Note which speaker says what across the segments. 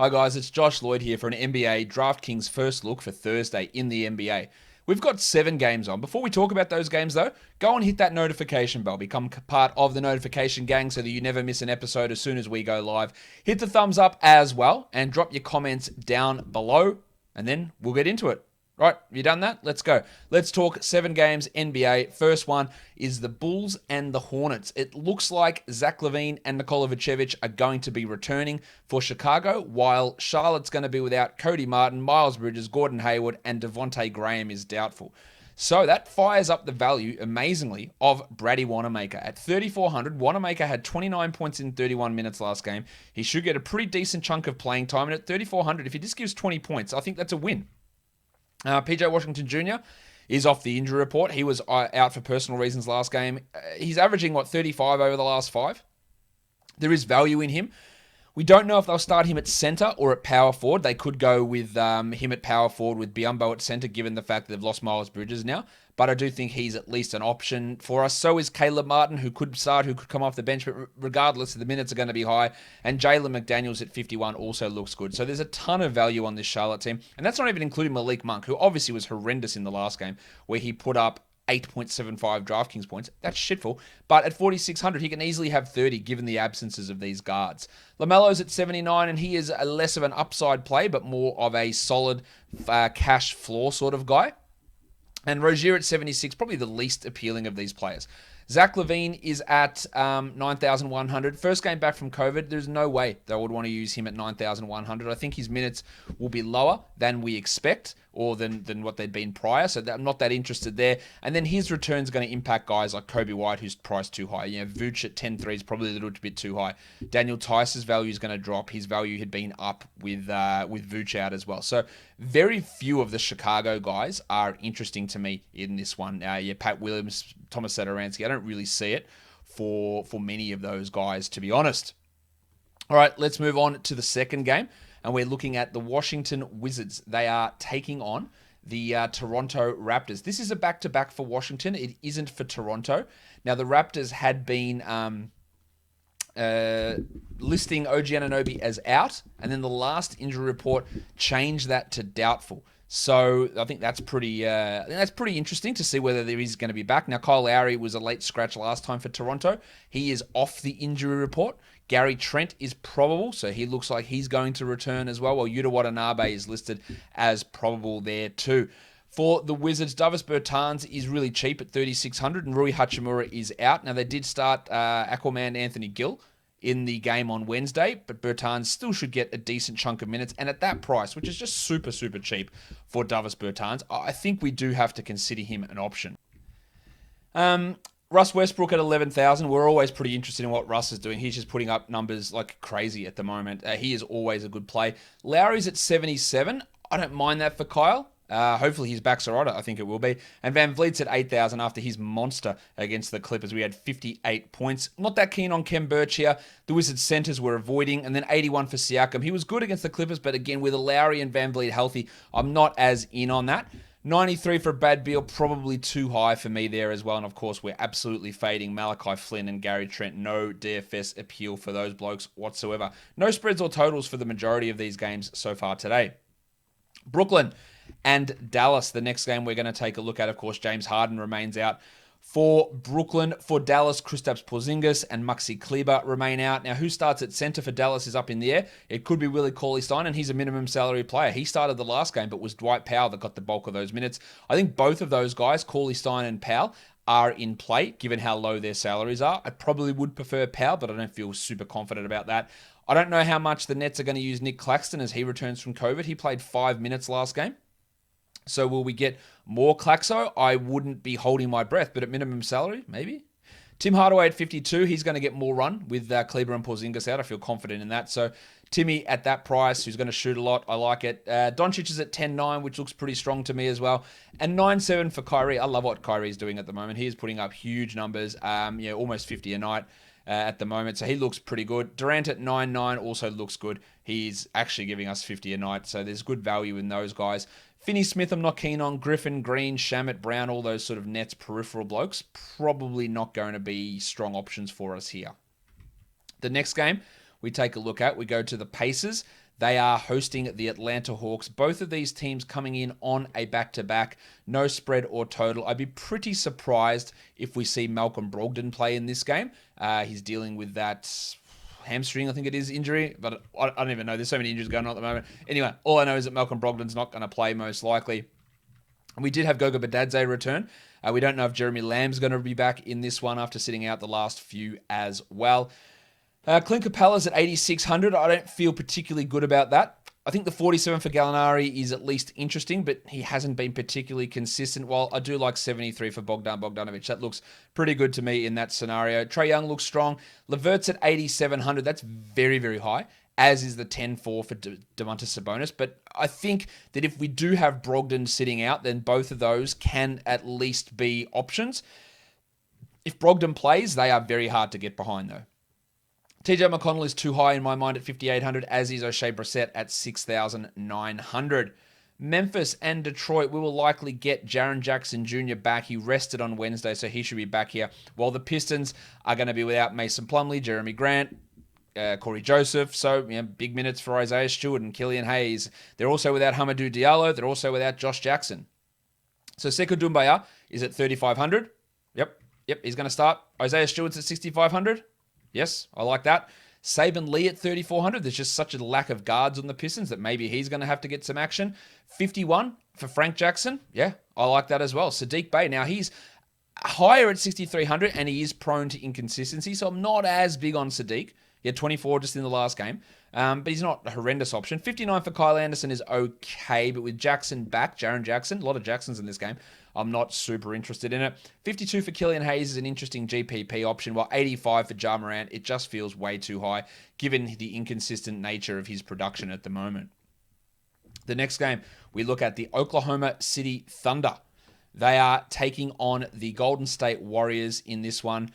Speaker 1: Hi guys, it's Josh Lloyd here for an NBA DraftKings first look for Thursday in the NBA. We've got 7 games on. Before we talk about those games though, go and hit that notification bell. Become part of the notification gang so that you never miss an episode as soon as we go live. Hit the thumbs up as well and drop your comments down below and then we'll get into it. Right, you done that? Let's go. Let's talk 7 games NBA. First one is the Bulls and the Hornets. It looks like Zach LaVine and Nikola Vucevic are going to be returning for Chicago, while Charlotte's going to be without Cody Martin, Miles Bridges, Gordon Hayward, and Devontae Graham is doubtful. So that fires up the value, amazingly, of Brady Wanamaker. At 3,400, Wanamaker had 29 points in 31 minutes last game. He should get a pretty decent chunk of playing time, and at 3,400, if he just gives 20 points, I think that's a win. PJ Washington Jr. is off the injury report. He was out for personal reasons last game. He's averaging, 35 over the last 5? There is value in him. We don't know if they'll start him at center or at power forward. They could go with him at power forward with Biyombo at center, given the fact that they've lost Miles Bridges now. But I do think he's at least an option for us. So is Caleb Martin, who could start, who could come off the bench. But regardless, the minutes are going to be high. And Jalen McDaniels at 51 also looks good. So there's a ton of value on this Charlotte team. And that's not even including Malik Monk, who obviously was horrendous in the last game, where he put up 8.75 DraftKings points. That's shitful. But at 4,600, he can easily have 30 given the absences of these guards. LaMelo's at 79, and he is a less of an upside play, but more of a solid cash floor sort of guy. And Rozier at 76, probably the least appealing of these players. Zach LaVine is at 9,100. First game back from COVID. There's no way they would want to use him at 9,100. I think his minutes will be lower than we expect or than what they'd been prior. So I'm not that interested there. And then his return is going to impact guys like Kobe White, who's priced too high. Vooch at 10.3 is probably a little bit too high. Daniel Tice's value is going to drop. His value had been up with Vooch out as well. So very few of the Chicago guys are interesting to me in this one. Pat Williams, Thomas Satoransky, I don't really see it for many of those guys, to be honest. All right, let's move on to the second game, and we're looking at the Washington Wizards. They are taking on the Toronto Raptors. This is a back-to-back for Washington. It isn't for Toronto. Now, the Raptors had been listing OG Anunoby as out, and then the last injury report changed that to doubtful. So I think that's pretty interesting to see whether there is going to be back. Now, Kyle Lowry was a late scratch last time for Toronto. He is off the injury report. Gary Trent is probable, so he looks like he's going to return as well, while Yuta Watanabe is listed as probable there too. For the Wizards, Davis Bertans is really cheap at 3,600, and Rui Hachimura is out. Now, they did start Aquaman Anthony Gill in the game on Wednesday, but Bertans still should get a decent chunk of minutes, and at that price, which is just super, super cheap for Davis Bertans, I think we do have to consider him an option. Russ Westbrook at 11,000. We're always pretty interested in what Russ is doing. He's just putting up numbers like crazy at the moment. He is always a good play. Lowry's at 77. I don't mind that for Kyle. Hopefully his back's all right. I think it will be. And Van Vliet's at 8,000 after his monster against the Clippers. We had 58 points. Not that keen on Kem Birch here. The Wizards centers were avoiding. And then 81 for Siakam. He was good against the Clippers, but again, with Lowry and Van Vliet healthy, I'm not as in on that. 93 for Brad Beal, probably too high for me there as well. And of course, we're absolutely fading Malachi Flynn and Gary Trent. No DFS appeal for those blokes whatsoever. No spreads or totals for the majority of these games so far today. Brooklyn and Dallas, the next game we're going to take a look at. Of course, James Harden remains out for Brooklyn. For Dallas, Kristaps Porzingis and Maxi Kleber remain out. Now, who starts at center for Dallas is up in the air. It could be Willie Cauley-Stein, and he's a minimum salary player. He started the last game, but was Dwight Powell that got the bulk of those minutes. I think both of those guys, Cauley-Stein and Powell, are in play, given how low their salaries are. I probably would prefer Powell, but I don't feel super confident about that. I don't know how much the Nets are going to use Nick Claxton as he returns from COVID. He played 5 minutes last game. So will we get more Claxo? I wouldn't be holding my breath, but at minimum salary, maybe. Tim Hardaway at 52, he's going to get more run with Kleber and Porzingis out. I feel confident in that. So Timmy at that price, who's going to shoot a lot, I like it. Doncic is at 10.9, which looks pretty strong to me as well. And 9.7 for Kyrie. I love what Kyrie's doing at the moment. He is putting up huge numbers, almost 50 a night. At the moment, so he looks pretty good. Durant at 9.9 also looks good. He's actually giving us 50 a night, so there's good value in those guys. Finney Smith I'm not keen on. Griffin, Green, Shamet, Brown, all those sort of Nets peripheral blokes, probably not going to be strong options for us here. The next game we take a look at, we go to the Pacers. They are hosting the Atlanta Hawks. Both of these teams coming in on a back-to-back, no spread or total. I'd be pretty surprised if we see Malcolm Brogdon play in this game. He's dealing with that hamstring, I think it is, injury, but I don't even know. There's so many injuries going on at the moment. Anyway, all I know is that Malcolm Brogdon's not going to play most likely. And we did have Goga Badadze return. We don't know if Jeremy Lamb's going to be back in this one after sitting out the last few as well. Clint Capella's at 8,600. I don't feel particularly good about that. I think the 47 for Gallinari is at least interesting, but he hasn't been particularly consistent. While I do like 73 for Bogdan Bogdanovic. That looks pretty good to me in that scenario. Trae Young looks strong. Levert's at 8,700. That's very, very high, as is the 10-4 for Domantas Sabonis. But I think that if we do have Brogdon sitting out, then both of those can at least be options. If Brogdon plays, they are very hard to get behind, though. TJ McConnell is too high in my mind at 5,800, as is O'Shea Brissett at 6,900. Memphis and Detroit, we will likely get Jaren Jackson Jr. back. He rested on Wednesday, so he should be back here. While the Pistons are going to be without Mason Plumlee, Jeremy Grant, Corey Joseph, so big minutes for Isaiah Stewart and Killian Hayes. They're also without Hamidou Diallo. They're also without Josh Jackson. So Sekou Doumbouya is at 3,500. Yep, he's going to start. Isaiah Stewart's at 6,500. Yes, I like that. Saban Lee at 3,400. There's just such a lack of guards on the Pistons that maybe he's going to have to get some action. 51 for Frank Jackson. Yeah, I like that as well. Sadiq Bey. Now, he's higher at 6,300 and he is prone to inconsistency, so I'm not as big on Sadiq. He had 24 just in the last game, but he's not a horrendous option. 59 for Kyle Anderson is okay, but with Jackson back, Jaren Jackson, a lot of Jacksons in this game, I'm not super interested in it. 52 for Killian Hayes is an interesting GPP option, while 85 for Ja Morant, it just feels way too high, given the inconsistent nature of his production at the moment. The next game, we look at the Oklahoma City Thunder. They are taking on the Golden State Warriors in this one.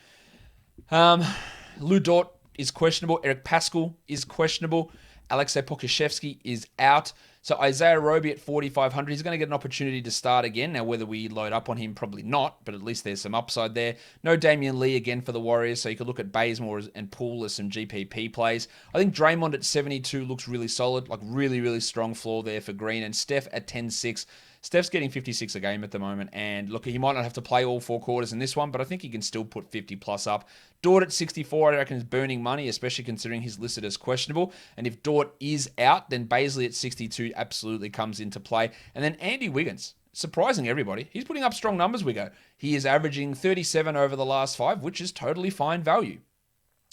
Speaker 1: Lou Dort is questionable. Eric Paschall is questionable. Alexei Pokusevski is out. So Isaiah Roby at 4,500, he's going to get an opportunity to start again. Now, whether we load up on him, probably not, but at least there's some upside there. No Damian Lee again for the Warriors, so you could look at Bazemore and Poole as some GPP plays. I think Draymond at 72 looks really solid, like really, really strong floor there for Green. And Steph at 10-6. Steph's getting 56 a game at the moment, and look, he might not have to play all four quarters in this one, but I think he can still put 50 plus up. Dort at 64, I reckon, is burning money, especially considering he's listed as questionable. And if Dort is out, then Baisley at 62 absolutely comes into play. And then Andy Wiggins, surprising everybody, he's putting up strong numbers, Wiggo. He is averaging 37 over the last 5, which is totally fine value.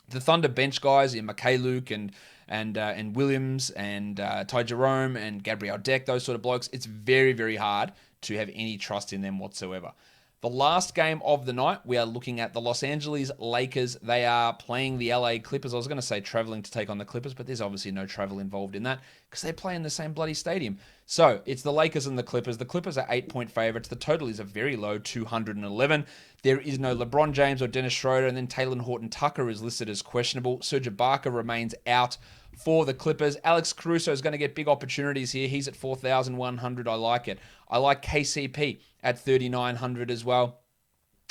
Speaker 1: The Thunder bench guys in Luke and Williams and Ty Jerome and Gabriel Deck, those sort of blokes, it's very, very hard to have any trust in them whatsoever. The last game of the night, we are looking at the Los Angeles Lakers. They are playing the LA Clippers. I was going to say traveling to take on the Clippers, but there's obviously no travel involved in that because they play in the same bloody stadium. So it's the Lakers and the Clippers. The Clippers are 8-point favorites. The total is a very low 211. There is no LeBron James or Dennis Schroeder, and then Talen Horton-Tucker is listed as questionable. Serge Ibaka remains out for the Clippers. Alex Caruso is going to get big opportunities here. He's at 4,100. I like it. I like KCP at 3,900 as well.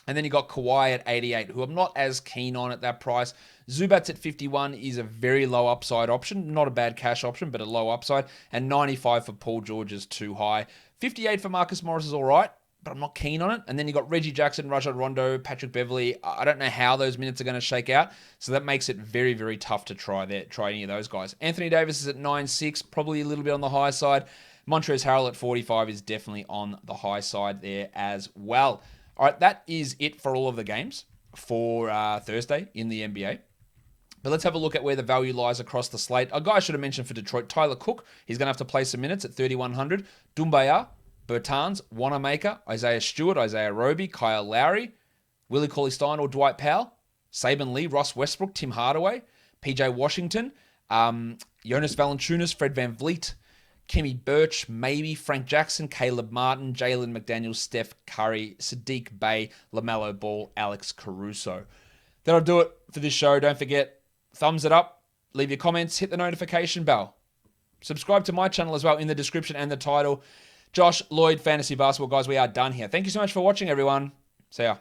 Speaker 1: And then you got Kawhi at 88, who I'm not as keen on at that price. Zubats at 51 is a very low upside option. Not a bad cash option, but a low upside. And 95 for Paul George is too high. 58 for Marcus Morris is all right, but I'm not keen on it. And then you got Reggie Jackson, Rajon Rondo, Patrick Beverley. I don't know how those minutes are going to shake out. So that makes it very, very tough to try any of those guys. Anthony Davis is at 9.6, probably a little bit on the high side. Montrezl Harrell at 45 is definitely on the high side there as well. All right, that is it for all of the games for Thursday in the NBA. But let's have a look at where the value lies across the slate. A guy I should have mentioned for Detroit, Tyler Cook. He's going to have to play some minutes at 3,100. Doumbouya, Bertans, Wanamaker, Isaiah Stewart, Isaiah Roby, Kyle Lowry, Willie Cauley-Stein or Dwight Powell, Saban Lee, Ross Westbrook, Tim Hardaway, PJ Washington, Jonas Valanciunas, Fred VanVleet, Kemi Birch, maybe Frank Jackson, Caleb Martin, Jalen McDaniels, Steph Curry, Sadiq Bey, LaMelo Ball, Alex Caruso. That'll do it for this show. Don't forget, thumbs it up, leave your comments, hit the notification bell. Subscribe to my channel as well in the description and the title. Josh Lloyd, Fantasy Basketball. Guys, we are done here. Thank you so much for watching, everyone. See ya.